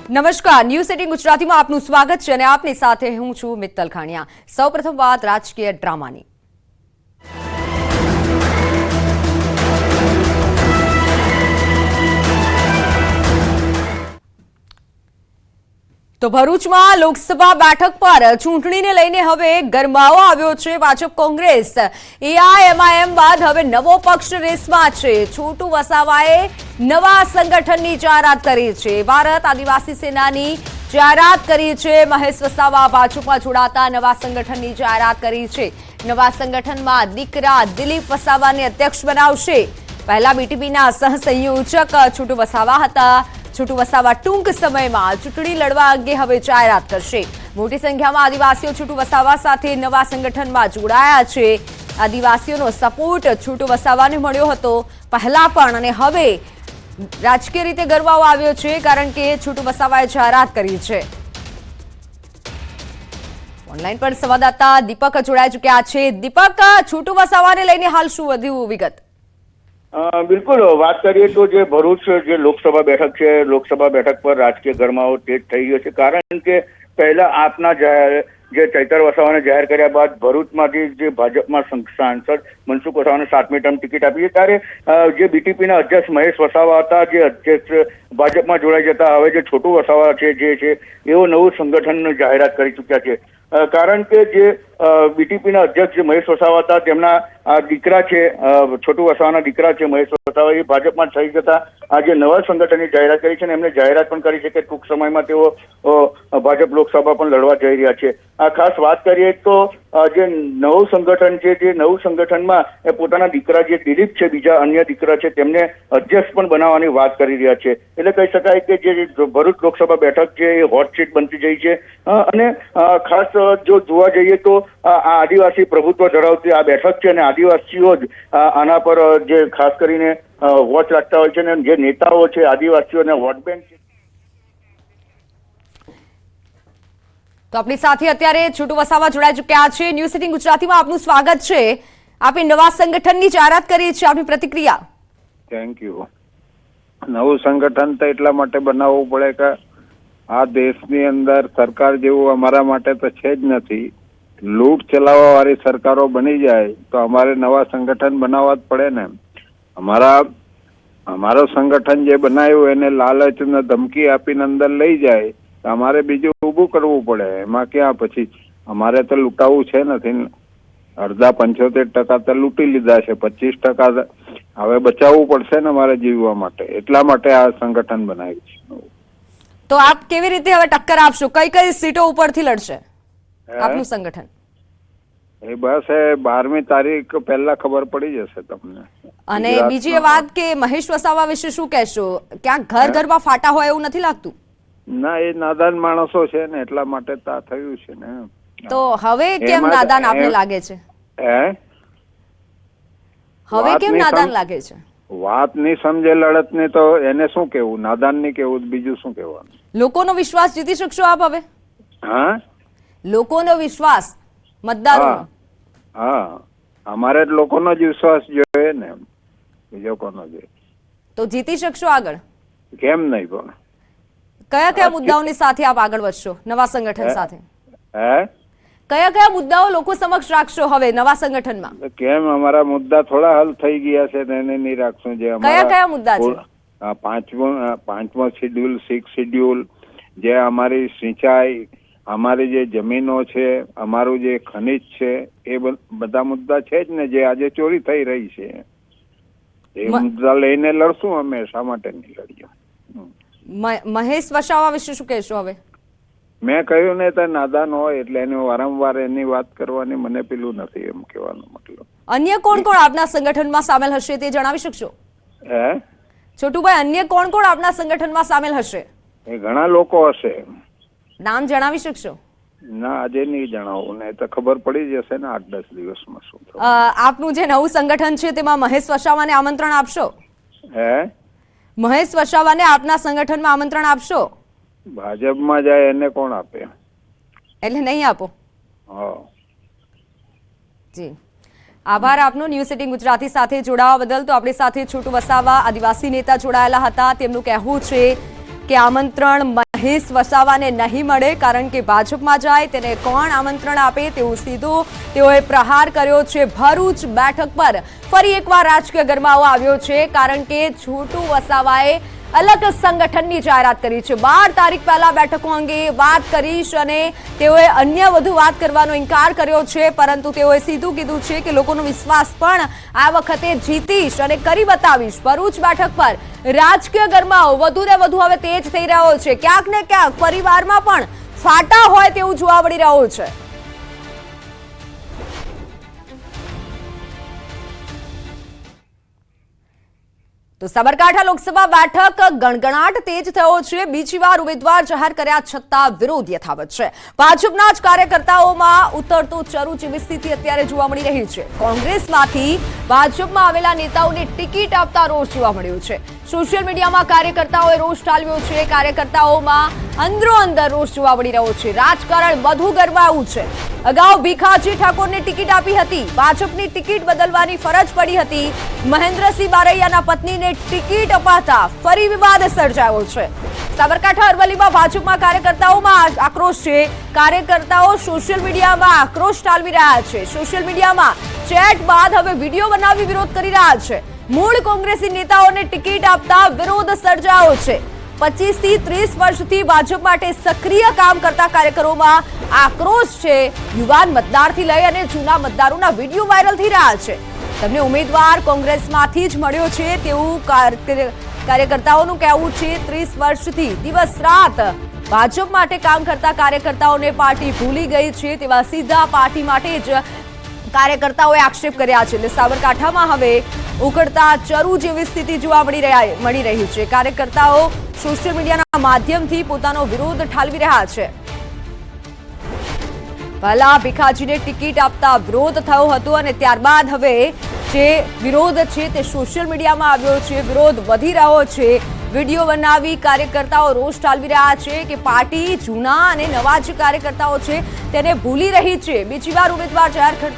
નમસ્કાર, ન્યૂઝ 18 ગુજરાતીમાં આપનું સ્વાગત છે અને આપની સાથે હું છું મિત્તલ ખાણિયા। સૌપ્રથમ વાત રાજકીય ડ્રામાની। તો ભરૂચમાં લોકસભા બેઠક પર ચૂંટણીને લઈને હવે ગરમાવો આવ્યો છે। ભાજપ કોંગ્રેસ એઆઈએમઆઈએમ બાદ હવે નવો પક્ષ રેસમાં છે। છોટુ વસાવાએ નવા સંગઠનની જાહેરાત કરી છે। ભારત આદિવાસી સેનાની જાહેરાત કરી છે। મહેશ વસાવા ભાજપમાં જોડાતા નવા સંગઠનની જાહેરાત કરી છે। નવા સંગઠનમાં દીકરા દિલીપ વસાવાને અધ્યક્ષ બનાવશે। પહેલા બીટીપીના સહસંયોજક છોટુ વસાવા હતા। છોટુ વસાવા ટૂંક સમયમાં ચૂંટણી લડવા અંગે હવે જાહેરાત કરશે। મોટી સંખ્યામાં આદિવાસીઓ છોટુ વસાવા સાથે નવા સંગઠનમાં જોડાયા છે। આદિવાસીઓનો સપોર્ટ છોટુ વસાવાને મળ્યો હતો પહેલા પણ અને હવે રાજકીય રીતે ગરમાવો આવ્યો છે કારણ કે છોટુ વસાવાએ જાહેરાત કરી છે। ઓનલાઈન પર સંવાદદાતા દીપક જોડાઈ ચૂક્યા છે। દીપક, છોટુ વસાવાને લઈને હાલ શું વધુ વિગત? બિલકુલ, વાત કરીએ તો જે ભરૂચ જે લોકસભા બેઠક છે, લોકસભા બેઠક પર રાજકીય ગરમાવો તેજ થઈ ગયો છે કારણ કે પહેલા આપના જે ચૈતર વસાવાને જાહેર કર્યા બાદ ભરૂચમાંથી જે ભાજપમાં સાંસદ મનસુખ વસાવાને 7મી ટર્મ ટિકિટ આપી છે ત્યારે જે બીટીપીના અધ્યક્ષ મહેશ વસાવા હતા જે અધ્યક્ષ ભાજપમાં જોડાઈ જતા હવે જે છોટુ વસાવા છે જે છે એવો નવું સંગઠનની જાહેરાત કરી ચૂક્યા છે। કારણ કે જે બીટીપીના અધ્યક્ષ મહેશ વસાવા હતા તેમના દીકરા છે, છોટુ વસાવાના દીકરા છે મહેશ વસાવા, એ ભાજપમાં થઈ જતા આજે નવા સંગઠનની જાહેરાત કરી છે અને એમને જાહેરાત પણ કરી છે કે ટૂંક સમયમાં તેઓ ભાજપ લોકસભા પણ લડવા જઈ રહ્યા છે। આ ખાસ વાત કરીએ તો જે નવું સંગઠન છે જે નવું સંગઠનમાં એ પોતાના દીકરા જે દિલીપ છે, બીજા અન્ય દીકરા છે તેમને અધ્યક્ષ પણ બનાવવાની વાત કરી રહ્યા છે। એટલે કહી શકાય કે જે ભરૂચ લોકસભા બેઠક છે એ હોટ સીટ બનતી જઈ છે અને ખાસ જો જોવા જઈએ તો આ આદિવાસી પ્રભુત્વ ધરાવતી આ બેઠક છે અને આદિવાસીઓ જ આના પર જે ખાસ કરીને વોચ રાખતા હોય છે અને જે નેતાઓ છે આદિવાસીઓને વોટ બેંક છે। તો આપણી સાથે અત્યારે છોટુ વસાવા જોડાઈ ચૂક્યા છે। ન્યૂઝ 18 ગુજરાતીમાં આપનું સ્વાગત છે। આપે નવા સંગઠનની જાહેરાત કરી છે, આપની પ્રતિક્રિયા? Thank you. નવું સંગઠન તો એટલા માટે બનાવવું પડે કે આ દેશની અંદર સરકાર જેવું અમારા માટે તો છે જ નથી। લૂંટ ચલાવવા વાળી સરકારો બની જાય તો અમારે નવા સંગઠન બનાવવા જ પડે ને। અમારો સંગઠન જે બનાવ્યું એને લાલચ ને ધમકી આપીને અંદર લઈ જાય તો અમારે બીજું ઊભું કરવું પડે। એમાં ક્યાં પછી અમારે તો લૂંટાવું છે નથી। અડધા 75% તો લૂંટી લીધા છે, 25% હવે બચાવવું પડશે ને અમારે જીવવા માટે, એટલા માટે આ સંગઠન બનાવ્યું છે। તો આપ કેવી રીતે હવે ટક્કર આપશો? કઈ કઈ સીટો ઉપરથી લડશે આપનું સંગઠન? એ બસ 12મી તારીખ પહેલા ખબર પડી જશે તમને। અને બીજી એ વાત કે મહેશ વસાવા વિશે શું કહેશો? ક્યાંક ઘરમાં ફાટા હોય એવું નથી લાગતું? ના, એ નાદાન માણસો છે ને એટલા માટે તો આ થયું છે ને। તો હવે કેમ નાદાન આપને લાગે છે? હવે કેમ નાદાન લાગે છે? વાત નહીં સમજે લડત ને તો એને શું કેવું? નાદાન નહીં કેવું, બીજું શું કહેવાનું? લોકોનો વિશ્વાસ જીતી શકશો આપ હવે? હા, લોકોનો વિશ્વાસ મતદારોનો? હા, અમારે લોકોનો જ વિશ્વાસ જોઈએ ને, બીજો કોનો જોઈએ? તો જીતી શકશો આગળ? કેમ નહીં? પણ કયા કયા મુદ્દાઓની સાથે આપ આગળ વધશો નવા સંગઠન સાથે? કયા કયા મુદ્દાઓ લોકો સમક્ષ રાખશો હવે નવા સંગઠનમાં? કેમ, અમારા મુદ્દા થોડા હલ થઈ ગયા છે એને નહીં રાખશું? જે કયા કયા મુદ્દા છે? પાંચમો શેડ્યુલ, 6 શેડ્યુલ, જે અમારી સિંચાઈ, અમારી જે જમીનો છે, અમારું જે ખનિજ છે, એ બધા મુદ્દા છે જ ને જે આજે ચોરી થઈ રહી છે। એ મુદ્દા લઈને લડશું અમે, શા માટે નહીં લડીએ? મહેશ વસાવા વિશે શું કહેશો હવે? મેં કહ્યું ને તો નાદાન હોય એટલે એને વારંવાર એની વાત કરવાની મને પેલું નથી એમ કહેવાનો મતલબ। અન્ય કોણ કોણ આપના સંગઠનમાં સામેલ હશે તે જણાવી શકશો? છોટુભાઈ, અન્ય કોણ કોણ આપના સંગઠનમાં સામેલ હશે? એ ઘણા લોકો હશે। નામ જણાવી શકશો? ના, આજે નહીં જણાવું ને તો ખબર પડી જશે ને 8-10 દિવસમાં શું થયું। આપનું જે નવું સંગઠન છે તેમાં મહેશ વસાવાને આમંત્રણ આપશો? મહેશ વસાવાને આપના સંગઠનમાં આમંત્રણ આપશો? ભાજપમાં જાય એને કોણ આપે? એટલે નહીં આપો? જી, આભાર આપનો ન્યૂઝ 18 ગુજરાતી સાથે જોડાવા બદલ। તો આપણી સાથે છોટુ વસાવા આદિવાસી નેતા જોડાયેલા હતા। તેમનું કહેવું છે કે આમંત્રણ મહેશ વસાવાને નહીં મળે, કારણ કે ભાજપમાં જાય તેને કોણ આમંત્રણ આપે તેવું સીધું તેઓએ પ્રહાર કર્યો છે. ભરૂચ બેઠક પર ફરી એકવાર રાજકીય ગરમાવો આવ્યો છે, કારણ કે છોટુ વસાવાએ અલગ સંગઠનની જાહેરાત કરી છે. 12 તારીખ પહેલા બેઠકો અંગે વાત કરીશ અને તેઓએ અન્ય વધુ વાત કરવાનો ઇનકાર કર્યો છે, પરંતુ તેઓએ સીધું કીધું છે કે લોકોનો વિશ્વાસ પણ આ વખતે જીતીશ અને કરી બતાવીશ. ભરૂચ બેઠક પર રાજકીય ગરમાવો વધુ ને વધુ હવે તેજ થઈ રહ્યો છે. ક્યાંક ને ક્યાંક પરિવારમાં પણ ફાટા હોય તેવું જોવા મળી રહ્યું છે. તો સાબરકાંઠા લોકસભા બેઠક ગણગણાટ તેજ થયો છે. બીજી વાર ઉમેદવાર જાહેર કર્યા છતાં વિરોધ યથાવત છે. ભાજપના જ કાર્યકર્તાઓમાં ઉતરતો ચરુ જેવી સ્થિતિ અત્યારે જોવા મળી રહી છે. કોંગ્રેસમાંથી ભાજપમાં આવેલા નેતાઓને ટિકિટ આપતા રોષ જોવા મળ્યો છે. સોશિયલ મીડિયામાં કાર્યકર્તાઓએ રોષ ઠાલવ્યો છે. કાર્યકર્તાઓમાં અંદરો અંદર રોષ જોવા મળી રહ્યો છે. રાજકારણ વધુ ગરમાયું છે. અગાઉ ભીખાજી ઠાકોરને ટિકિટ આપી હતી. ભાજપની ટિકિટ બદલવાની ફરજ પડી હતી. મહેન્દ્રસિંહ બારૈયાના પત્નીને ટિકિટ અપાતા ફરી વિવાદ સર્જાયો છે. સાબરકાંઠા અરવલ્લીમાં ભાજપમાં કાર્યકર્તાઓમાં આક્રોશ છે. કાર્યકર્તાઓ સોશિયલ મીડિયામાં આક્રોશ ઠાલવી રહ્યા છે. સોશિયલ મીડિયામાં ચેટ બાદ હવે વિડીયો બનાવી વિરોધ કરી રહ્યા છે. મૂળ કોંગ્રેસી નેતાઓને ટિકિટ આપતા વિરોધ સર્જાયો છે. 25 થી 30 વર્ષથી ભાજપ માટે સક્રિય કામ કરતા કાર્યકરોમાં આક્રોશ છે. યુવાન મતદારથી લઈ અને જૂના મતદારોના વિડીયો વાયરલ થઈ રહ્યા છે. તેમને ઉમેદવાર કોંગ્રેસમાંથી જ મળ્યો છે તેવું કાર્યકર્તાઓનું કહેવું છે. 30 વર્ષથી દિવસ રાત ભાજપ માટે કામ કરતા કાર્યકર્તાઓને પાર્ટી ભૂલી ગઈ છે તેવા સીધા પાર્ટી માટે જ કાર્યકર્તાઓએ આક્ષેપ કર્યા છે. એટલે સાબરકાંઠામાં હવે ઉકળતા ચરુ જેવી સ્થિતિ જોવા મળી રહી છે. કાર્યકર્તાઓ સોશિયલ મીડિયાના માધ્યમથી પોતાનો વિરોધ ઠાલવી રહ્યા છે. પહેલા ભીખાજીને ટિકિટ આપતા વિરોધ થયો હતો અને ત્યારબાદ હવે જે વિરોધ છે તે સોશિયલ મીડિયામાં આવ્યો છે. વિરોધ વધી રહ્યો છે. વિડીયો બનાવી કાર્યકર્તાઓ રોષ ઠાલવી રહ્યા છે કે પાર્ટી જૂના અને નવા જે કાર્યકર્તાઓ છે તેને ભૂલી રહી છે. બીજી વાર ઉમેદવાર જાહેર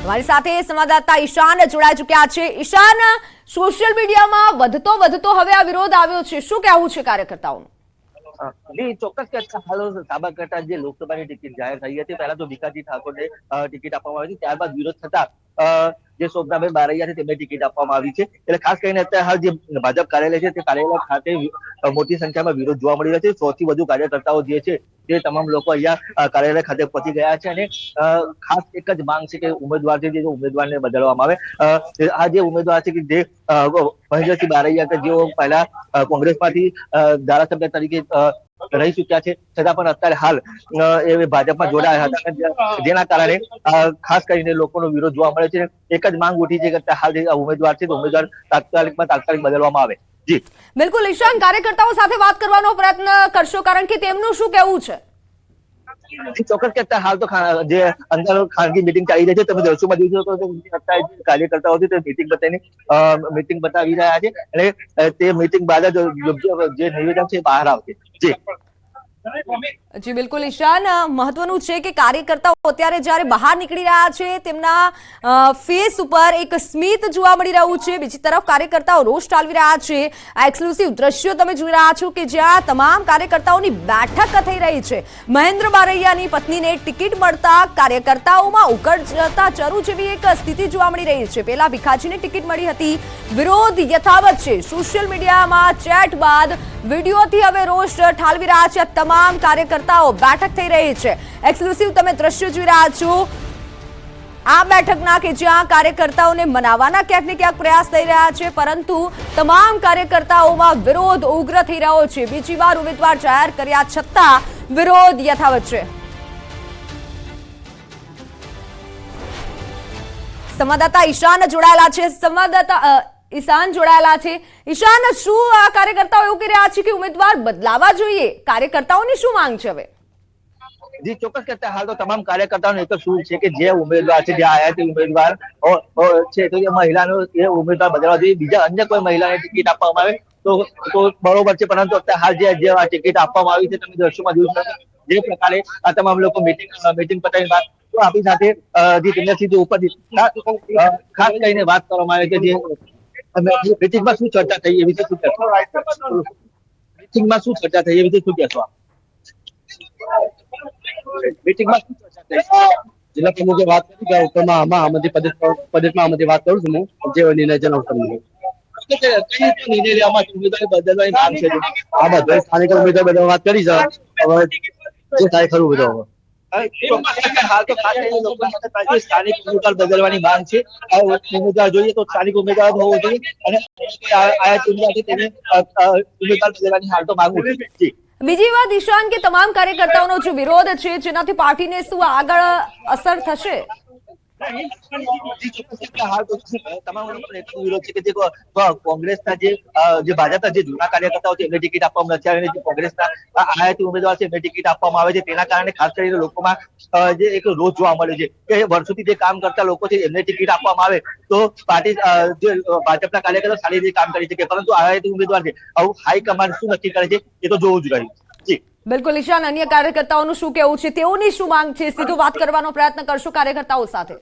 અમારી સાથે સંવાદદાતા ઈશાન જોડાઈ ચુક્યા છે. ઈશાન, સોશિયલ મીડિયામાં વધતો હવે આ વિરોધ આવ્યો છે, શું કહેવું છે કાર્યકર્તાઓનું? ચોક્કસ કે હાલ સાબરકાંઠા જે લોકસભાની ટિકિટ જાહેર થઈ હતી, પહેલા તો ભીખાજી ઠાકોરને ટિકિટ આપવામાં આવી હતી, ત્યારબાદ વિરોધ થતા જે શોભનાબેન બારૈયા છે તેમને ટિકિટ આપવામાં આવી છે. એટલે ખાસ કરીને અત્યારે હાલ જે ભાજપ કાર્યાલય છે તે કાર્યાલય ખાતે મોટી સંખ્યામાં વિરોધ જોવા મળી રહ્યો છે. 100 થી વધુ કાર્યકર્તાઓ જે છે તે તમામ લોકો અહીંયા કાર્યાલય ખાતે પહોંચી ગયા છે અને ખાસ એક જ માંગ છે કે ઉમેદવાર છે જે ઉમેદવારને બદલવામાં આવે. આ જે ઉમેદવાર છે કે જે મહેન્દ્રસિંહ બારૈયા કે જેઓ પહેલા કોંગ્રેસમાંથી ધારાસભ્ય તરીકે રહી ચુક્યા છે, છતાં પણ અત્યારે હાલ એ ભાજપમાં જોડાયા હતા, જેના કારણે ખાસ કરીને લોકોનો વિરોધ જોવા મળે છે. એક જ માંગ ઉઠી છે કે હાલ જે ઉમેદવાર છે તો ઉમેદવાર તાત્કાલિક બદલવામાં આવે. જી બિલકુલ ઈશાન, કાર્યકર્તાઓ સાથે વાત કરવાનો પ્રયત્ન કરશો, કારણ કે તેમનું શું કહેવું છે? ચોક્કસ કે હાલ તો જે અંદર ખાનગી મીટિંગ ચાલી રહી છે, તમે દર્શોમાં જોઈ શકો છો અત્યારે કાર્યકર્તાઓ છે તે મીટિંગ બતાવી રહ્યા છે અને તે મીટિંગ બાદ જ જે નિવેદન છે બહાર આવશે. જી બિલકુલ ઈશાન, મહત્વનું છે કે કાર્યકર્તાઓ અત્યારે જ્યારે બહાર નીકળી રહ્યા છે તેમના ફેસ ઉપર એક સ્મિત જોવા મળી રહ્યું છે. બીજી તરફ કાર્યકર્તાઓ રોષ ઠાલવી રહ્યા છે. આ એક્સક્લુસિવ દ્રશ્યો તમે જોઈ રહ્યા છો કે જ્યાં તમામ કાર્યકર્તાઓની બેઠક થઈ રહી છે. મહેન્દ્ર બારૈયાની પત્નીને ટિકિટ મળતા કાર્યકર્તાઓમાં ઉકળતા ચરુ જેવી એક સ્થિતિ જોવા મળી રહી છે. પહેલા ભીખાજીને ટિકિટ મળી હતી. વિરોધ યથાવત છે. સોશિયલ મીડિયામાં ચેટ બાદ વિડીયોથી હવે રોષ ઠાલવી રહ્યા છે. તમામ કાર્યકર્તાઓ બેઠક થઈ રહી છે. એક્સક્લુસિવ તમે દ્રશ્યો જોઈ રહ્યા છો આ બેઠકના કે જ્યાં કાર્યકર્તાઓને મનાવવાના ક્યાંક ને ક્યાંક પ્રયાસ થઈ રહ્યા છે, પરંતુ તમામ કાર્યકર્તાઓમાં વિરોધ ઉગ્ર થઈ રહ્યો છે. બીજી વાર ઉમેદવાર જાહેર કર્યા છતાં વિરોધ યથાવત છે. સંવાદદાતા ઈશાન જોડાયેલા છે. ઈશાન જોડાયેલા છે. ઈશાન, શું આ કાર્યકર્તાઓ એવું કહી રહ્યા છે કે ઉમેદવાર બદલાવા જોઈએ? કાર્યકર્તાઓની શું માંગ છે હવે? જી ચોક્કસ કરતા હાલ તો તમામ કાર્યકર્તાઓનો એક જ સૂર છે કે જે ઉમેદવાર છે, જે આયાતી ઉમેદવાર છે તો એ મહિલાનો એ ઉમેદવાર બદલવા જોઈએ. બીજા અન્ય કોઈ મહિલાને ટિકિટ આપવામાં આવે તો બરોબર છે, પરંતુ અત્યારે હાલ જે આ ટિકિટ આપવામાં આવી છે તમે દ્રશ્યોમાં જોઈ શકો જે પ્રકારે આ તમામ લોકો મીટિંગ પતાવી બાદ તો આપણી સાથે જે તેમના સીધું ઉપરથી ખાસ કરીને વાત કરવામાં આવે કે જે મીટિંગમાં શું ચર્ચા થઈ એ વિશે શું કહેશો? મીટિંગમાં શું ચર્ચા થઈ એ વિશે શું કહેશો? મીટિંગમાં શું ચર્ચા થઈ? જિલ્લા પ્રમુખે વાત કરી કે ઉપરમાં આમાં પ્રદેશમાં આમાંથી વાત કરું છું હું જે નિર્ણય જણાવું તમને. કઈ નિર્ણય લેવામાં ઉમેદવારી બદલવાની માંગ છે? આ બધા સ્થાનિક ઉમેદવાર બધા વાત કરી છે. હવે જે થાય ખરું બધું હવે. હાલ તો ખાસ કરીને લોકો સ્થાનિક ઉમેદવાર બદલવાની માંગ છે. ઉમેદવાર જોઈએ તો સ્થાનિક ઉમેદવાર હોવો જોઈએ અને આયાત ઉમેદવાર છે તેને ઉમેદવાર બદલવાની હાલ તો માંગ ઉઠી છે. બીજી વાત ઈશાન કે તમામ કાર્યકર્તાઓનો જે વિરોધ છે જેનાથી પાર્ટીને શું આગળ અસર થશે? હાલ તો તમામ એટલો વિરોધ છે કે જે કોંગ્રેસના જે ભાજપના જે જૂના કાર્યકર્તાઓ છે એમને ટિકિટ આપવામાં નથી આવી, જે કોંગ્રેસના આયાતી ઉમેદવાર છે એમને ટિકિટ આપવામાં આવે છે. તેના કારણે ખાસ કરીને લોકોમાં જે એક રોષ જોવા મળ્યો છે કે વર્ષોથી જે કામ કરતા લોકો છે એમને ટિકિટ આપવામાં આવે તો પાર્ટી જે ભાજપના કાર્યકર્તાઓ સારી રીતે કામ કરી શકે, પરંતુ આયાતી ઉમેદવાર છે આવું હાઈકમાન્ડ શું નક્કી કરે છે એ તો જોવું જ રહ્યું. જી બિલકુલ ઈશાન, અન્ય કાર્યકર્તાઓનું શું કહેવું છે, તેઓની શું માંગ છે, સીધું વાત કરવાનો પ્રયત્ન કરશો કાર્યકર્તાઓ સાથે.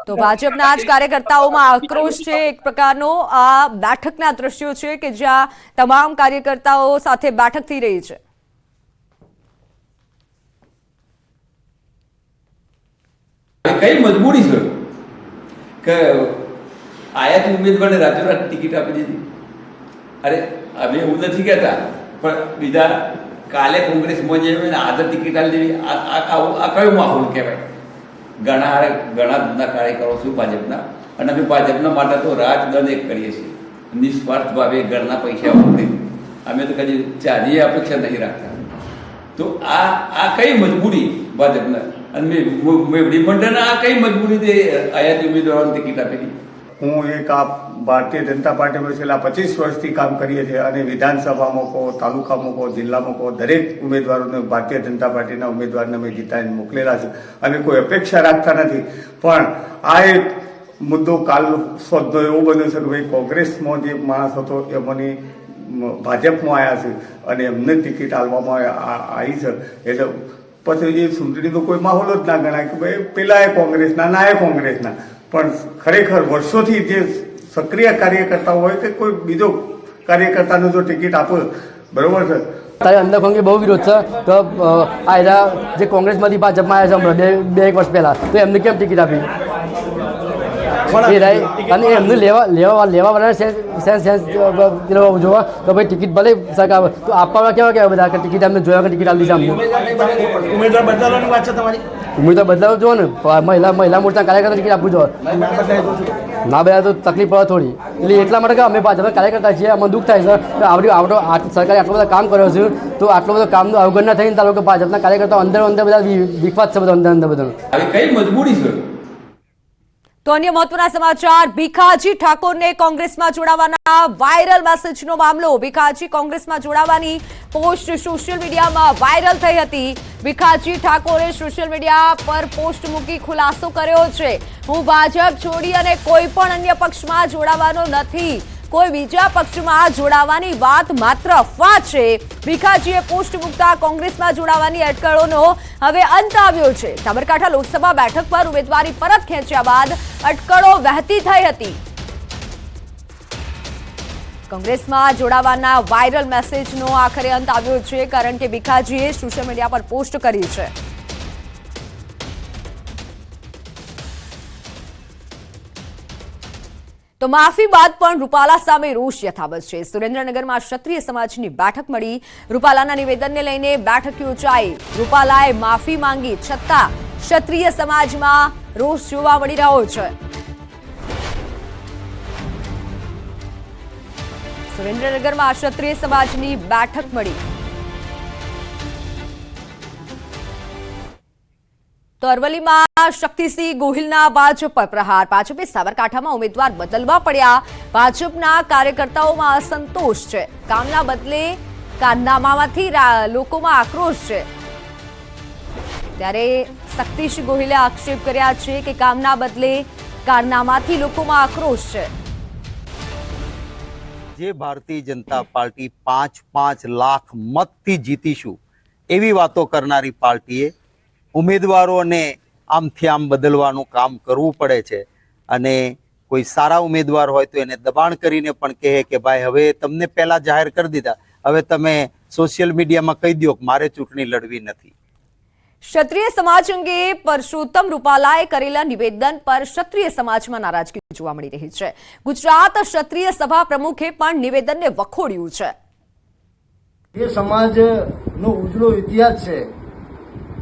તો ભાજપના જ કાર્યકર્તાઓમાં આક્રોશ છે એક પ્રકારનો. આ બેઠકના દ્રશ્યો છે કે જ્યાં તમામ કાર્યકર્તાઓ સાથે બેઠક થઈ રહી છે. કઈ મજબૂરી છે કે આયાતી ઉમેદવારને રાતોરાત ટિકિટ આપી દીધી? અરે અમે એવું નથી કહેતા, પણ બીજા કાલે કોંગ્રેસમાં જે આજે ટિકિટ આપી દેવી આ કયો માહોલ કહેવાય? ઘણા જૂના કાર્યકરો છું ભાજપના, અને અમે ભાજપના માટે તો રાજદંડ એક કરીએ છીએ, નિસ્વાર્થ ભાવે ઘરના પૈસા વાપરી. અમે તો કદી ચાની અપેક્ષા નહીં રાખતા. તો આ કઈ મજબૂરી ભાજપના અને મેવડી મંડળના આ કઈ મજબૂરી તે આયાતી ઉમેદવારોને ટિકિટ આપેલી? હું એક આ ભારતીય જનતા પાર્ટીમાં છેલ્લા 25 વર્ષથી કામ કરીએ છીએ અને વિધાનસભામાં કહો, તાલુકામાં કહો, જિલ્લામાં કહો, દરેક ઉમેદવારોને ભારતીય જનતા પાર્ટીના ઉમેદવારને અમે જીતાડીને મોકલેલા છે. અમે કોઈ અપેક્ષા રાખતા નથી, પણ આ એક મુદ્દો કાલ સ્વતનો એવો બન્યો છે કે ભાઈ કોંગ્રેસમાં જે માણસ હતો એ મને ભાજપમાં આવ્યા છે અને એમને ટિકિટ આપવામાં આવી છે. એટલે પછી એ ચૂંટણીનો કોઈ માહોલ જ ના ગણાય કે ભાઈ પેલા એ કોંગ્રેસના ના એ કોંગ્રેસના. પણ ખરેખર વર્ષોથી જે સક્રિય કાર્યકર્તાઓ હોય કે કોઈ બીજો કાર્યકર્તાને જો ટિકિટ આપો, બરોબર છે. તારે અંદર કોંગ્રેસ બહુ વિરોધ છે તો આ જે કોંગ્રેસમાંથી ભાજપમાં આવ્યા છે બે એક વર્ષ પહેલા, તો એમને કેમ ટિકિટ આપી? અને એમને લેવાવાળા સેન્સ જોવા તો ભાઈ ટિકિટ ભલે સરકાર તો આપવા કેવા બધા ટિકિટ અમને જોયા કે ટિકિટ આપી દીધી અમને. ઉમેદવાર બદલવાની વાત છે તમારી? ઉમેદવાર બદલાવ જો ને મહિલા મોરચા કાર્યકર્તા ટિકિટ આપવું જોઈએ. ના બધા તો તકલીફ પડે થોડી, એટલે એટલા માટે કે અમે ભાજપના કાર્યકર્તા છીએ, અમને દુઃખ થાય છે કે સરકારે આટલો બધો કામ કર્યો છે તો આટલો બધો કામનું અવગણના થઈને તારો કે ભાજપના કાર્યકર્તાઓ અંદર બધા વિખવાદ છે, બધો અંદર બધું. આવી કઈ મજબૂરી છે? તો અન્ય મહત્વના સમાચાર, ભીખાજી ઠાકોરને કોંગ્રેસમાં જોડાવાના વાયરલ મેસેજનો મામલો. ભીખાજી કોંગ્રેસમાં જોડાવાની પોસ્ટ સોશિયલ મીડિયામાં વાયરલ થઈ હતી. ભીખાજી ઠાકોરે સોશિયલ મીડિયા પર પોસ્ટ મૂકી ખુલાસો કર્યો છે, હું ભાજપ છોડી અને કોઈ પણ અન્ય પક્ષમાં જોડાવાનો નથી, કોઈ બીજા પક્ષમાં જોડાવાની વાત માત્ર અફવા છે. ભીખાજીએ પોસ્ટ મૂકતા કોંગ્રેસમાં જોડાવાની અટકળોનો હવે અંત આવ્યો છે. સાબરકાંઠા લોકસભા બેઠક પર ઉમેદવારી પરત ખેંચ્યા બાદ અટકળો વહેતી થઈ હતી. કોંગ્રેસમાં જોડાવાના વાયરલ મેસેજનો આખરે અંત આવ્યો છે, કારણ કે ભીખાજીએ સોશિયલ મીડિયા પર પોસ્ટ કરી છે. તો માફી બાદ પણ રૂપાલા સામે રોષ યથાવત છે. સુરેન્દ્રનગરમાં ક્ષત્રિય સમાજની બેઠક મળી. રૂપાલાના નિવેદનને લઈને બેઠક યોજાઈ. રૂપાલાએ માફી માંગી છતાં ક્ષત્રિય સમાજમાં રોષ જોવા મળી રહ્યો છે. સુરેન્દ્રનગરમાં ક્ષત્રિય સમાજની બેઠક મળી. તો અરવલ્લીમાં શક્તિસિંહ ગોહિલના ભાજપ પર પ્રહાર. ભાજપે સાબરકાંઠામાં ઉમેદવાર બદલવા પડ્યા. ભાજપના કાર્યકર્તાઓમાં અસંતોષ છે. કામના બદલે કારનામામાંથી લોકોમાં આક્રોશ છે. ત્યારે શક્તિસિંહ ગોહિલે આક્ષેપ કર્યા છે કે કામના બદલે કારનામાથી લોકોમાં આક્રોશ છે. જે ભારતીય જનતા પાર્ટી 5 લાખ મતથી જીતીશું એવી વાતો કરનારી પાર્ટીએ ઉમેદવારોને આમથી આમ બદલવાનું કામ કરવું પડે છે અને કોઈ સારા ઉમેદવાર હોય તો એને દબાણ કરીને પણ કહે કે ભાઈ હવે તમને પહેલા જાહેર કરી દીધા, હવે તમે સોશિયલ મીડિયામાં કહી દો કે મારે ચૂંટણી લડવી નથી. ક્ષત્રિય સમાજ અંગે પરસોત્તમ રૂપાલાએ કરેલા નિવેદન પર ક્ષત્રિય સમાજમાં નારાજગી જોવા મળી રહી છે. ગુજરાત ક્ષત્રિય સભા પ્રમુખે પણ નિવેદનને વખોડ્યું છે. જે સમાજનો ઉજળો ઇતિહાસ છે,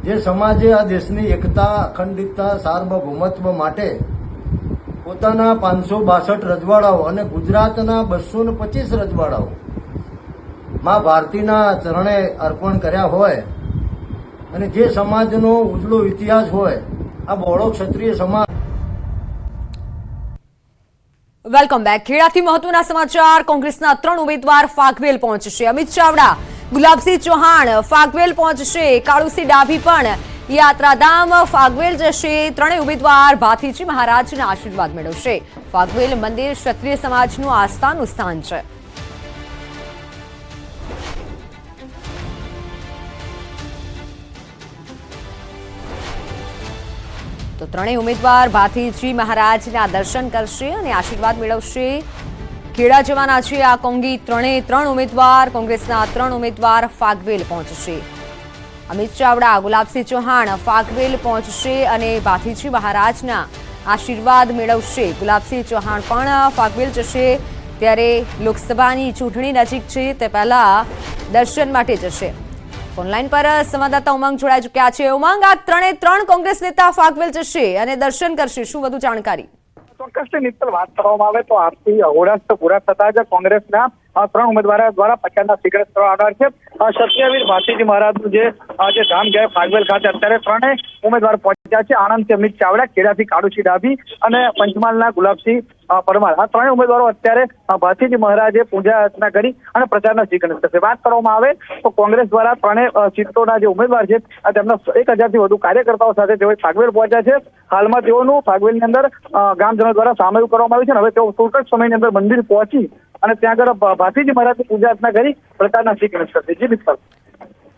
જે સમાજે આ દેશની એકતા, અખંડિતતા, સાર્વભૌમત્વ માટે પોતાના 562 રજવાડાઓ અને ગુજરાતના 225 રજવાડાઓ માં ભારતીના ચરણે અર્પણ કર્યા હોય અને જે સમાજનો ઉજળો ઇતિહાસ હોય, આ બહોળો ક્ષત્રિય સમાજ. Welcome back. ખેડાથી મહત્વના સમાચાર. કોંગ્રેસના 3 ઉમેદવાર ફાગવેલ પહોંચશે. અમિત ચાવડા, ગુલાબસિંહ ચૌહાણ ફાગવેલ પહોંચશે. કાળુસિંહ ડાભી પણ યાત્રાધામ ફાગવેલ જશે. 3 ઉમેદવાર ભાથીજી મહારાજના આશીર્વાદ મેળવશે. ફાગવેલ મંદિર ક્ષત્રિય સમાજનું આસ્થાનું સ્થાન છે. તો 3 ઉમેદવાર ભાથીજી મહારાજના દર્શન કરશે અને આશીર્વાદ મેળવશે. ખેડા જવાના છે આ કોંગી 3 ઉમેદવાર. કોંગ્રેસના 3 ઉમેદવાર ફાગવેલ પહોંચશે. અમિત ચાવડા, ગુલાબસિંહ ચૌહાણ ફાગવેલ પહોંચશે અને ભાથીજી મહારાજના આશીર્વાદ મેળવશે. ગુલાબસિંહ ચૌહાણ પણ ફાગવેલ જશે. ત્યારે લોકસભાની ચૂંટણી નજીક છે, તે પહેલા દર્શન માટે જશે. ફોનલાઈન પર સંવાદદાતા ઉમંગ જોડાઈ ચૂક્યા છે. ઉમંગ, આ 3 કોંગ્રેસ નેતા ફાગવેલ જશે અને દર્શન કરશે, શું વધુ જાણકારી? ચોક્કસથી મિત્તલ, વાત કરવામાં આવે તો આજથી અહોરાષ્ટ્ર પૂરા થતા જ કોંગ્રેસના 3 ઉમેદવારો દ્વારા પ્રચારના સ્વીકાર કરવામાં આવ્યા છે. ક્ષત્રિયવીર ભાથીજી મહારાજનું જે ધામ ગયા ફાગવેલ ખાતે અત્યારે 3 ઉમેદવાર પહોંચ્યા છે. આણંદથી અમિત ચાવડા, ખેડાથી કાળુસિંહ ડાભી અને પંચમહાલના ગુલાબસિંહ પરમાર. આ 3 ઉમેદવારો અત્યારે ભાથીજી મહારાજે પૂજા અર્ચના કરી અને પ્રચારના સ્વીકાર કરશે. વાત કરવામાં આવે તો કોંગ્રેસ દ્વારા 3 સીટોના જે ઉમેદવાર છે તેમના 1000 થી વધુ કાર્યકર્તાઓ સાથે તેઓ ફાગવેલ પહોંચ્યા છે. હાલમાં તેઓનું ફાગવેલની અંદર ગામજનો દ્વારા સામેલ કરવામાં આવ્યું છે. હવે તેઓ ટૂંક જ સમયની અંદર મંદિર પહોંચી અને ત્યાં આગળ ભાથીજી મહારાજની પૂજા અર્ચના કરી પ્રચારના સ્વીકાર કરશે. જી મિત્તલ.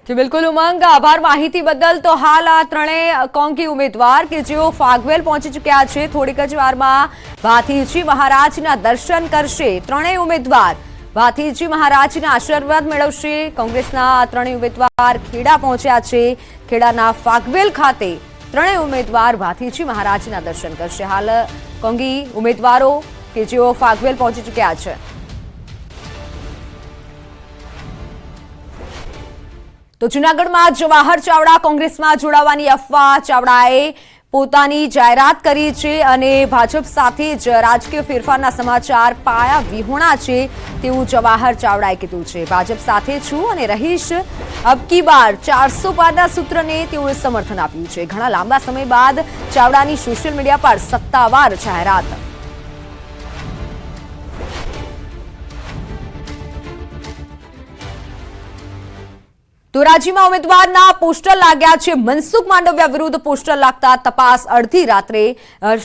જી બિલકુલ ઉમંગ, આભાર માહિતી બદલ. તો હાલ આ 3 કોંગી ઉમેદવાર કે જેઓ ફાગવેલ પહોંચી ચૂક્યા છે, થોડીક જ વારમાં ભાથીજી મહારાજના દર્શન કરશે. 3 ઉમેદવાર ભાથીજી મહારાજના આશીર્વાદ મેળવશે. કોંગ્રેસના 3 ઉમેદવાર ખેડા પહોંચ્યા છે. ખેડાના ફાગવેલ ખાતે 3 ઉમેદવાર ભાથીજી મહારાજના દર્શન કરશે. હાલ કોંગી ઉમેદવારો કે જેઓ ફાગવેલ પહોંચી ચૂક્યા છે. તો જૂનાગઢમાં જવાહર ચાવડા કોંગ્રેસમાં જોડાવાની અફવા. ચાવડાએ પોતાની જાહેરાત કરી છે અને ભાજપ સાથે જ રાજકીય ફેરફારના સમાચાર પાયા વિહોણા છે તેવું જવાહર ચાવડાએ કીધું છે. ભાજપ સાથે છું અને રહીશ. અબકી બાર 400 પારના સૂત્રને તેઓએ સમર્થન આપ્યું છે. ઘણા લાંબા સમય બાદ ચાવડાની સોશિયલ મીડિયા પર સત્તાવાર જાહેરાત. ધોરાજીમાં ઉમેદવારના પોસ્ટર લાગ્યા છે. મનસુખ માંડવિયા વિરુદ્ધ પોસ્ટર લાગતા તપાસ અડધી રાત્રે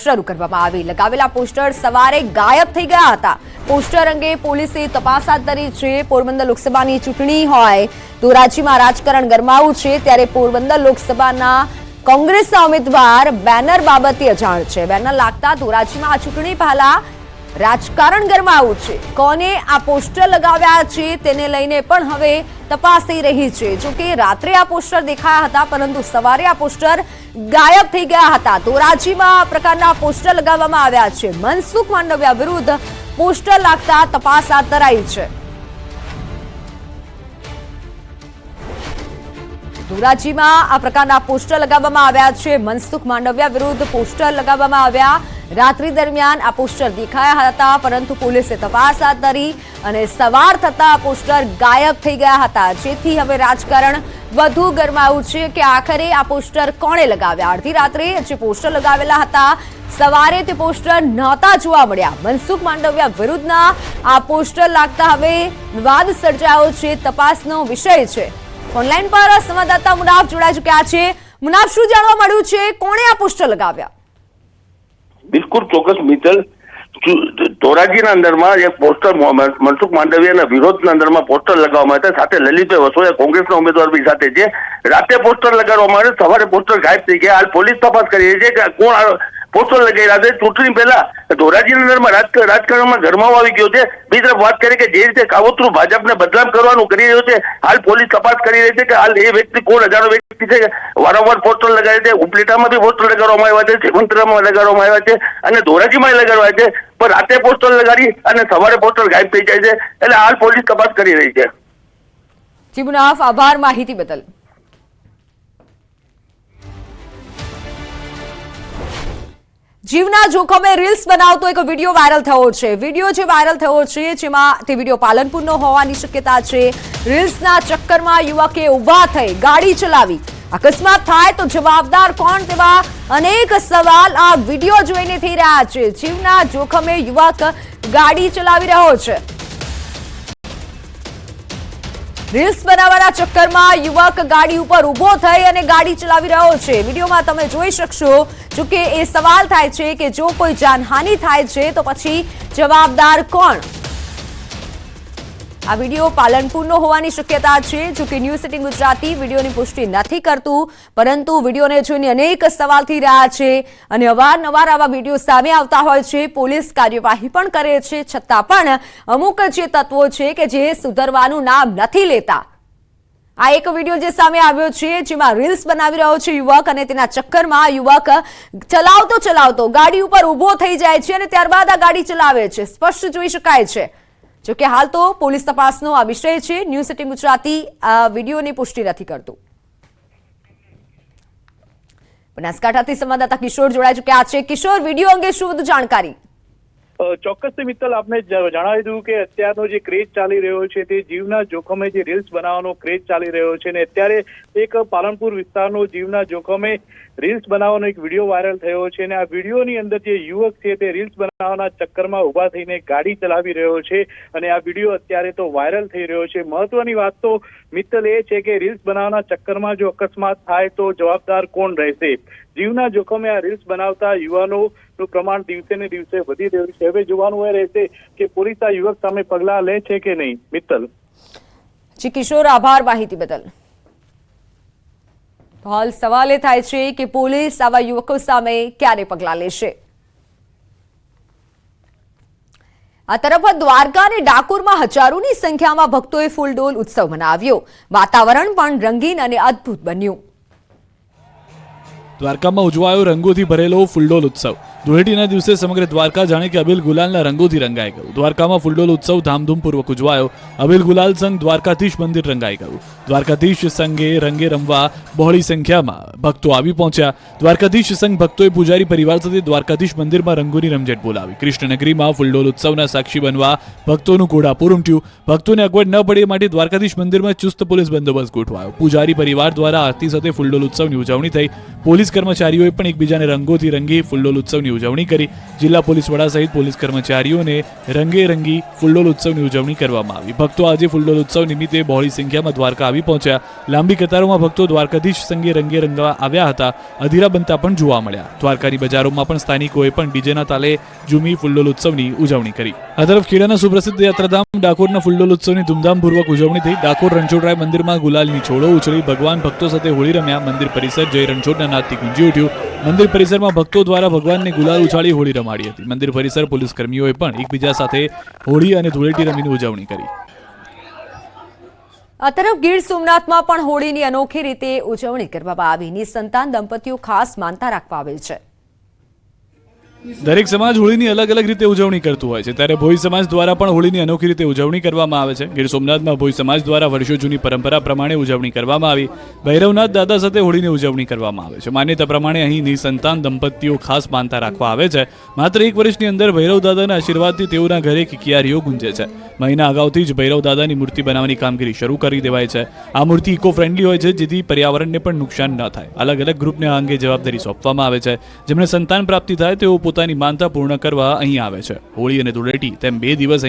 શરૂ કરવામાં આવી. લગાવેલા પોસ્ટર સવારે ગાયબ થઈ ગયા હતા. પોસ્ટર અંગે પોલીસે તપાસ હાથ ધરી છે. પોરબંદર લોકસભાની ચૂંટણી હોય, ધોરાજીમાં રાજકારણ ગરમાવું છે ત્યારે પોરબંદર લોકસભાના કોંગ્રેસના ઉમેદવાર બેનર બાબતે અજાણ છે. બેનર લાગતા ધોરાજીમાં આ ચૂંટણી પહેલા રાજકારણ ગરમાવું છે. કોને આ પોસ્ટર લગાવ્યા છે તેને લઈને પણ હવે તપાસ થઈ રહી છે. જોકે રાત્રે આ પોસ્ટર દેખાયા હતા પરંતુ સવારે આ પોસ્ટર ગાયબ થઈ ગયા હતા. ધોરાજીમાં આ પ્રકારના પોસ્ટર લગાવવામાં આવ્યા છે. મનસુખ માંડવિયા વિરુદ્ધ પોસ્ટર લાગતા તપાસ હાથ ધરાઈ છે. ધોરાજીમાં આ પ્રકારના પોસ્ટર લગાવવામાં આવ્યા છે. મનસુખ માંડવિયા વિરુદ્ધ પોસ્ટર લગાવવામાં આવ્યા. રાત્રિ દરમિયાન આ પોસ્ટર દેખાયા હતા પરંતુ પોલીસે તપાસ હાથ ધરી અને સવાર થતા આ પોસ્ટર ગાયબ થઈ ગયા હતા. જેથી હવે રાજકારણ વધુ ગરમાયું છે કે આખરે આ પોસ્ટર કોણે લગાવ્યા. અડધી રાત્રે જે પોસ્ટર લગાવેલા હતા સવારે તે પોસ્ટર નહોતા જોવા મળ્યા. મનસુખ માંડવિયા વિરુદ્ધના આ પોસ્ટર લાગતા હવે વિવાદ સર્જાયો છે. તપાસનો વિષય છે. ઓનલાઈન પર સંવાદદાતા મુનાફ જોડાઈ ચૂક્યા છે. મુનાફ, શું જાણવા મળ્યું છે? કોણે આ પોસ્ટર લગાવ્યા? બિલકુલ ચોક્કસ મિત્તલ, ધોરાજીના અંદરમાં એક પોસ્ટર મનસુખ માંડવિયાના વિરોધના અંદરમાં પોસ્ટર લગાવવામાં આવ્યા હતા. સાથે લલિતભાઈ વસોયા કોંગ્રેસના ઉમેદવાર બી સાથે છે. રાતે પોસ્ટર લગાડવામાં આવ્યા, સવારે પોસ્ટર ગાયબ થઈ ગયા. હાલ પોલીસ તપાસ કરી રહી છે કે કોણ પોસ્ટર લગાવી રહ્યા છે. ચૂંટણી પહેલા ધોરાજીના અંદરમાં રાજકારણમાં ગરમાવો આવી ગયો છે. બીજી તરફ વાત કરીએ કે જે રીતે કાવતરું ભાજપને બદનામ કરવાનું કરી રહ્યો છે, હાલ પોલીસ તપાસ કરી રહી છે કે હાલ એ વ્યક્તિ કોણ અજાણો વ્યક્તિ છે. વારંવાર પોસ્ટર લગાવે છે, ઉપલેટામાં બી પોસ્ટર લગાડવામાં આવ્યા છે, સેવંતરામાં લગાડવામાં આવ્યા છે અને ધોરાજીમાં લગાડવા છે. પણ રાતે પોસ્ટર લગાડી અને સવારે પોસ્ટર ગાયબ થઈ જાય છે. એટલે હાલ પોલીસ તપાસ કરી રહી છે. જી મુનાફ, આભાર માહિતી બદલ. જીવના જોખમે રીલ્સ બનાવતો એક વિડીયો વાયરલ થયો છે. વિડીયો જે વાયરલ થયો છે જેમાં તે વિડીયો પાલનપુરનો હોવાની શક્યતા છે. રીલ્સના ચક્કરમાં યુવકે ઊભા થઈ ગાડી ચલાવી. અકસ્માત થાય તો જવાબદાર કોણ, તેવા અનેક સવાલ આ વિડીયો જોઈને થઈ રહ્યા છે. જીવના જોખમે યુવક ગાડી ચલાવી રહ્યો છે. રીલ્સ બનાવવાના ચક્કરમાં યુવક ગાડી ઉપર ઊભો થઈ અને ગાડી ચલાવી રહ્યો છે. વિડીયોમાં તમે જોઈ શકશો. જોકે એ સવાલ થાય છે કે જો કોઈ જાનહાનિ થાય છે તો પછી જવાબદાર કોણ. આ વિડીયો પાલનપુરનો હોવાની શક્યતા છે. જોકે ન્યૂઝ 18 ગુજરાતી વિડીયોની પુષ્ટિ નથી કરતું, પરંતુ વિડીયોને જોઈને અનેક સવાલ થઈ રહ્યા છે અને અવારનવાર આવા વિડીયો સામે આવતા હોય છે. પોલીસ કાર્યવાહી પણ કરે છે, છતાં પણ અમુક જે તત્વો છે કે જે સુધરવાનું નામ નથી લેતા. આ એક વિડીયો જે સામે આવ્યો છે જેમાં રીલ્સ બનાવી રહ્યો છે યુવક અને તેના ચક્કરમાં યુવક ચલાવતો ગાડી ઉપર ઊભો થઈ જાય છે અને ત્યારબાદ આ ગાડી ચલાવે છે. સ્પષ્ટ જોઈ શકાય છે. જોકે હાલ તો પોલીસ તપાસનો આ વિષય છે. ન્યૂઝ 18 ગુજરાતી આ વિડીયોની પુષ્ટિ નથી કરતું. બનાસકાંઠાથી સંવાદદાતા કિશોર જોડાઈ ચૂક્યા છે. કિશોર, વિડીયો અંગે શું વધુ જાણકારી? ચોક્કસથી મિત્તલ, આપને જણાવી દઉં કે અત્યારનો જે ક્રેઝ ચાલી રહ્યો છે તે જીવના જોખમે જે રીલ્સ બનાવવાનો ક્રેઝ ચાલી રહ્યો છે. અને અત્યારે એક પાલનપુર વિસ્તારનો જીવના જોખમે રીલ્સ બનાવવાનો એક વિડીયો વાયરલ થયો છે. અને આ વિડીયોની અંદર જે યુવક છે તે રીલ્સ બનાવવાના ચક્કરમાં ઉભા થઈને ગાડી ચલાવી રહ્યો છે અને આ વિડીયો અત્યારે તો વાયરલ થઈ રહ્યો છે. મહત્વની વાત તો મિત્તલ એ છે કે રીલ્સ બનાવવાના ચક્કરમાં જો અકસ્માત થાય તો જવાબદાર કોણ રહેશે. જીવના જોખમે આ રીલ્સ બનાવતા યુવાનોનું પ્રમાણ દિવસે ને દિવસે વધી રહ્યું છે. હવે જોવાનું એ રહેશે કે પોલીસ આ યુવક સામે પગલાં લે છે કે નહીં. મિત્તલ. જી કિશોર, આભાર માહિતી બદલ. હાલ સવાલ એ થાય છે કે પોલીસ આવા યુવકો સામે ક્યારે પગલાં લેશે. આ તરફ દ્વારકા અને ડાકોરમાં હજારોની સંખ્યામાં ભક્તોએ ફૂલડોલ ઉત્સવ મનાવ્યો. વાતાવરણ પણ રંગીન અને અદ્ભુત બન્યું. દ્વારકામાં ઉજવાયો રંગોથી ભરેલો ફૂલડોલ ઉત્સવ. ધૂળેટીના દિવસે સમગ્ર દ્વારકા જાણે કે અબીલ ગુલાલના રંગોથી રંગાઈ ગયું. દ્વારકામાં ફૂલડોલ ઉત્સવ ધામધૂમપૂર્વક ઉજવાયો. અબીલ ગુલાલ સંઘ દ્વારકાધીશ મંદિર રંગાઈ ગયું. દ્વારકાધીશ સંઘે રંગે રમવા બહોળી સંખ્યામાં ભક્તો આવી પહોંચ્યા. દ્વારકાધીશ સંઘ ભક્તોએ પૂજારી પરિવાર સાથે દ્વારકાધીશ મંદિરમાં રંગોની રમઝટ બોલાવી. કૃષ્ણનગરીમાં ફૂલડોલ ઉત્સવના સાક્ષી બનવા ભક્તોનું ઘોડાપુર ઉમટ્યું. ભક્તોને અગવડ ન પડે માટે દ્વારકાધીશ મંદિરમાં ચુસ્ત પોલીસ બંદોબસ્ત ગોઠવાયો. પૂજારી પરિવાર દ્વારા આરતી સાથે ફૂલડોલ ઉત્સવની ઉજવણી થઈ. પોલીસ કર્મચારીઓએ પણ એકબીજાને રંગોથી રંગી ફૂલડોલ ઉત્સવની ઉજવણી કરી. જિલ્લા પોલીસ વડા સહિત પોલીસ કર્મચારીઓને રંગે રંગી ફૂલડોલ ઉત્સવની ઉજવણી કરવામાં આવી. ભક્તો આજે ફૂલડોલ ઉત્સવ નિમિત્તે બહોળી સંખ્યામાં દ્વારકા આવી પહોંચ્યા. લાંબી કતારોમાં ભક્તો દ્વારકાધીશ સંઘે રંગે રંગવા આવ્યા હતા. અધીરા બનતા પણ જોવા મળ્યા. દ્વારકાની બજારોમાં પણ સ્થાનિકોએ પણ ડીજેના તાલે ઝૂમી ફૂલડોલ ઉત્સવની ઉજવણી કરી. આ તરફ ખેડાના સુપ્રસિદ્ધ યાત્રાધામ ડાકોરના ફૂલડોલ ઉત્સવની ધૂમધામપૂર્વક ઉજવણી થઈ. ડાકોર રણછોડરાય મંદિરમાં ગુલાલની છોડો ઉછળી ભગવાન ભક્તો સાથે હોળી રમ્યા. મંદિર પરિસર જય રણછોડના નાદથી ગુંજી ઉઠ્યું. મંદિર પરિસરમાં ભક્તો દ્વારા ભગવાનને ગુલાલ ઉછાળી હોળી રમાડી હતી. મંદિર પરિસર પોલીસ કર્મીઓએ પણ એકબીજા સાથે હોળી અને ધૂળેટી રમીને ઉજવણી કરી. આ તરફ ગીર સોમનાથમાં પણ હોળીની અનોખી રીતે ઉજવણી કરવામાં આવી. નિસંતાન દંપતીઓ ખાસ માનતા રાખવા આવેલ છે. દરેક સમાજ હોળીની અલગ અલગ રીતે ઉજવણી કરતું હોય છે, ત્યારે ભોઈ સમાજ દ્વારા પણ હોળીની અનોખી રીતે ઉજવણી કરવામાં આવે છે. ગીર સોમનાથમાં ભોઈ સમાજ દ્વારા વર્ષો જૂની પરંપરા પ્રમાણે ઉજવણી કરવામાં આવી. ભૈરવનાથ દાદા સાથે હોળીની ઉજવણી કરવામાં આવે છે. માન્યતા પ્રમાણે અહીં નિસંતાન દંપતીઓ ખાસ માનતા રાખવા આવે છે. માત્ર 1 વર્ષની અંદર ભૈરવ દાદાના આશીર્વાદથી તેઓના ઘરે કિકિયારીઓ ગુંજે છે. મહિના અગાઉથી જ ભૈરવ દાદાની મૂર્તિ બનાવવાની કામગીરી શરૂ કરી દેવાય છે. આ મૂર્તિ ઇકો ફ્રેન્ડલી હોય છે, જેથી પર્યાવરણને પણ નુકસાન ન થાય. અલગ અલગ ગ્રુપને આ અંગે જવાબદારી સોંપવામાં આવે છે. જેમને સંતાન પ્રાપ્તિ થાય તેઓ પોતાની માનતા પૂર્ણ કરવા અહીં આવે છે. હોળી અને ધૂળેટી તેમ 2 દિવસ